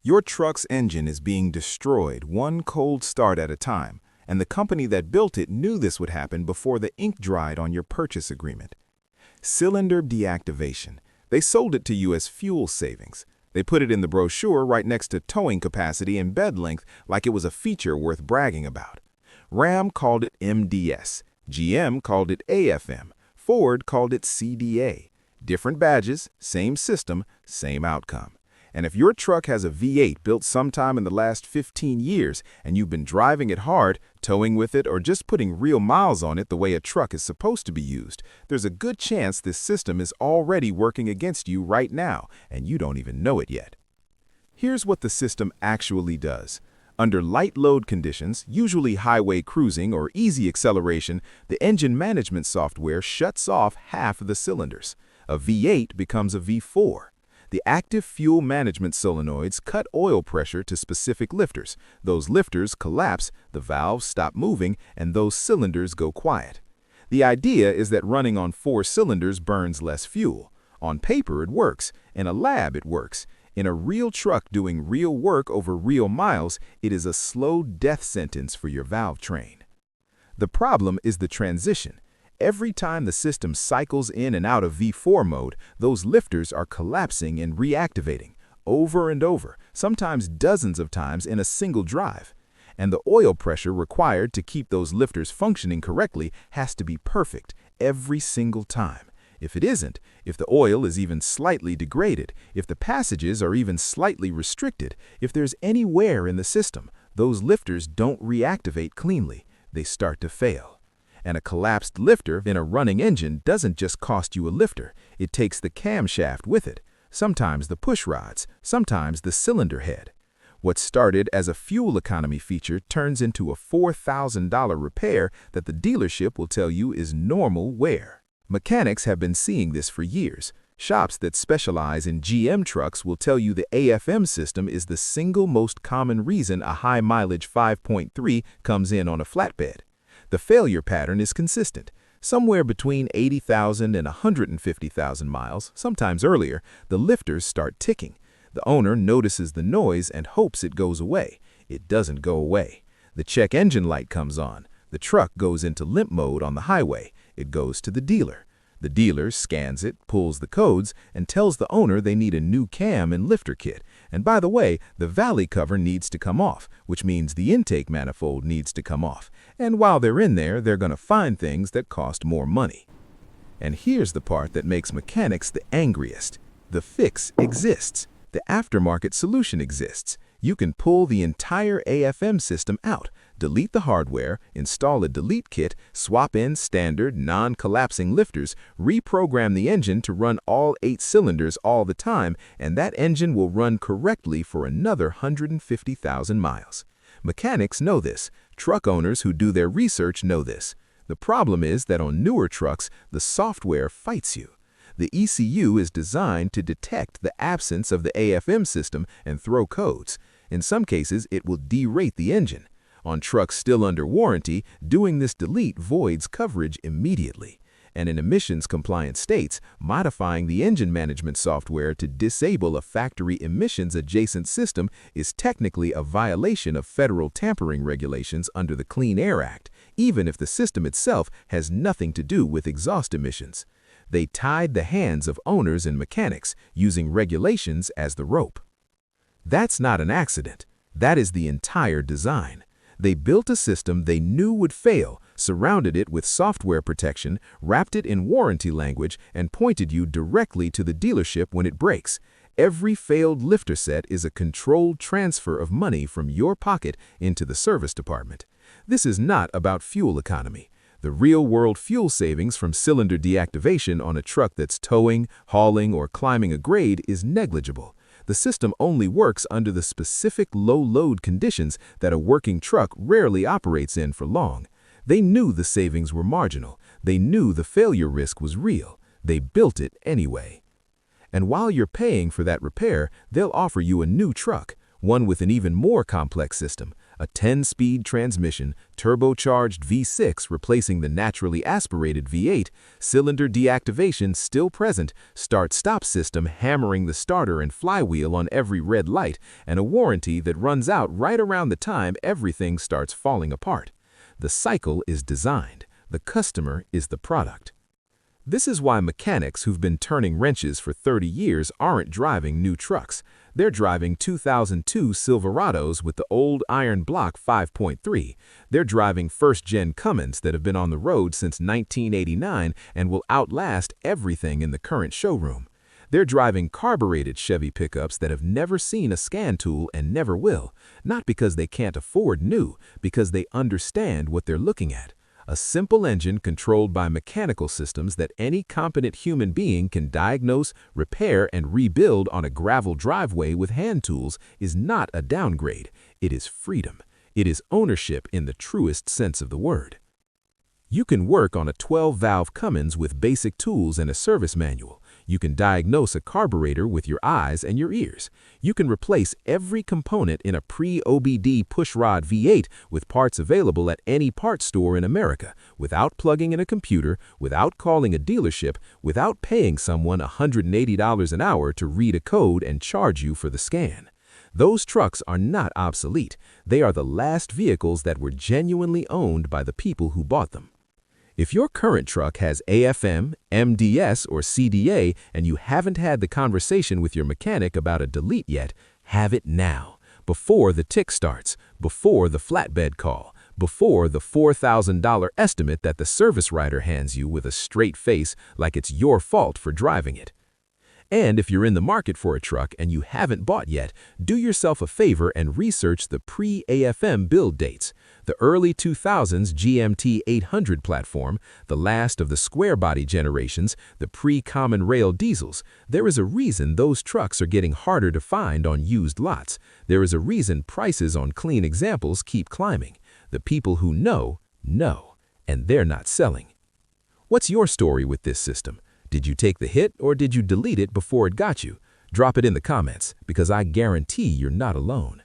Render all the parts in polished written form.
Your truck's engine is being destroyed one cold start at a time, and the company that built it knew this would happen before the ink dried on your purchase agreement. Cylinder deactivation. They sold it to you as fuel savings. They put it in the brochure right next to towing capacity and bed length like it was a feature worth bragging about. Ram called it MDS, GM called it AFM, Ford called it CDA. Different badges, same system, same outcome. And if your truck has a V8 built sometime in the last 15 years and you've been driving it hard, towing with it, or just putting real miles on it the way a truck is supposed to be used, there's a good chance this system is already working against you right now and you don't even know it yet. Here's what the system actually does. Under light load conditions, usually highway cruising or easy acceleration, the engine management software shuts off half of the cylinders. A V8 becomes a V4. The active fuel management solenoids cut oil pressure to specific lifters. Those lifters collapse, the valves stop moving, and those cylinders go quiet. The idea is that running on 4 cylinders burns less fuel. On paper, it works. In a lab, it works. In a real truck doing real work over real miles, it is a slow death sentence for your valve train. The problem is the transition. Every time the system cycles in and out of V4 mode, those lifters are collapsing and reactivating, over and over, sometimes dozens of times in a single drive. And the oil pressure required to keep those lifters functioning correctly has to be perfect every single time. If it isn't, if the oil is even slightly degraded, if the passages are even slightly restricted, if there's any wear in the system, those lifters don't reactivate cleanly. They start to fail. And a collapsed lifter in a running engine doesn't just cost you a lifter, it takes the camshaft with it, sometimes the push rods, sometimes the cylinder head. What started as a fuel economy feature turns into a $4,000 repair that the dealership will tell you is normal wear. Mechanics have been seeing this for years. Shops that specialize in GM trucks will tell you the AFM system is the single most common reason a high-mileage 5.3 comes in on a flatbed. The failure pattern is consistent. Somewhere between 80,000 and 150,000 miles, sometimes earlier, the lifters start ticking. The owner notices the noise and hopes it goes away. It doesn't go away. The check engine light comes on. The truck goes into limp mode on the highway. It goes to the dealer. The dealer scans it, pulls the codes, and tells the owner they need a new cam and lifter kit. And by the way, the valley cover needs to come off, which means the intake manifold needs to come off. And while they're in there, they're going to find things that cost more money. And here's the part that makes mechanics the angriest. The fix exists. The aftermarket solution exists. You can pull the entire AFM system out, delete the hardware, install a delete kit, swap in standard, non-collapsing lifters, reprogram the engine to run all 8 cylinders all the time, and that engine will run correctly for another 150,000 miles. Mechanics know this. Truck owners who do their research know this. The problem is that on newer trucks, the software fights you. The ECU is designed to detect the absence of the AFM system and throw codes. In some cases, it will derate the engine. On trucks still under warranty, doing this delete voids coverage immediately. And in emissions-compliant states, modifying the engine management software to disable a factory emissions-adjacent system is technically a violation of federal tampering regulations under the Clean Air Act, even if the system itself has nothing to do with exhaust emissions. They tied the hands of owners and mechanics, using regulations as the rope. That's not an accident. That is the entire design. They built a system they knew would fail, surrounded it with software protection, wrapped it in warranty language, and pointed you directly to the dealership when it breaks. Every failed lifter set is a controlled transfer of money from your pocket into the service department. This is not about fuel economy. The real-world fuel savings from cylinder deactivation on a truck that's towing, hauling, or climbing a grade is negligible. The system only works under the specific low-load conditions that a working truck rarely operates in for long. They knew the savings were marginal. They knew the failure risk was real. They built it anyway. And while you're paying for that repair, they'll offer you a new truck, one with an even more complex system, A 10-speed transmission, turbocharged V6 replacing the naturally aspirated V8, cylinder deactivation still present, start-stop system hammering the starter and flywheel on every red light, and a warranty that runs out right around the time everything starts falling apart. The cycle is designed. The customer is the product. This is why mechanics who've been turning wrenches for 30 years aren't driving new trucks. They're driving 2002 Silverados with the old iron block 5.3. They're driving first-gen Cummins that have been on the road since 1989 and will outlast everything in the current showroom. They're driving carbureted Chevy pickups that have never seen a scan tool and never will, not because they can't afford new, because they understand what they're looking at. A simple engine controlled by mechanical systems that any competent human being can diagnose, repair, and rebuild on a gravel driveway with hand tools is not a downgrade. It is freedom. It is ownership in the truest sense of the word. You can work on a 12-valve Cummins with basic tools and a service manual. You can diagnose a carburetor with your eyes and your ears. You can replace every component in a pre-OBD pushrod V8 with parts available at any parts store in America, without plugging in a computer, without calling a dealership, without paying someone $180 an hour to read a code and charge you for the scan. Those trucks are not obsolete. They are the last vehicles that were genuinely owned by the people who bought them. If your current truck has AFM, MDS, or CDA and you haven't had the conversation with your mechanic about a delete yet, have it now, before the tick starts, before the flatbed call, before the $4,000 estimate that the service writer hands you with a straight face like it's your fault for driving it. And if you're in the market for a truck and you haven't bought yet, do yourself a favor and research the pre-AFM build dates. The early 2000s GMT 800 platform, the last of the square body generations, the pre-common rail diesels. There is a reason those trucks are getting harder to find on used lots. There is a reason prices on clean examples keep climbing. The people who know, and they're not selling. What's your story with this system? Did you take the hit or did you delete it before it got you? Drop it in the comments because I guarantee you're not alone.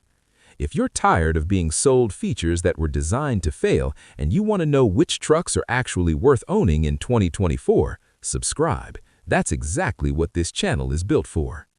If you're tired of being sold features that were designed to fail and you want to know which trucks are actually worth owning in 2024, subscribe. That's exactly what this channel is built for.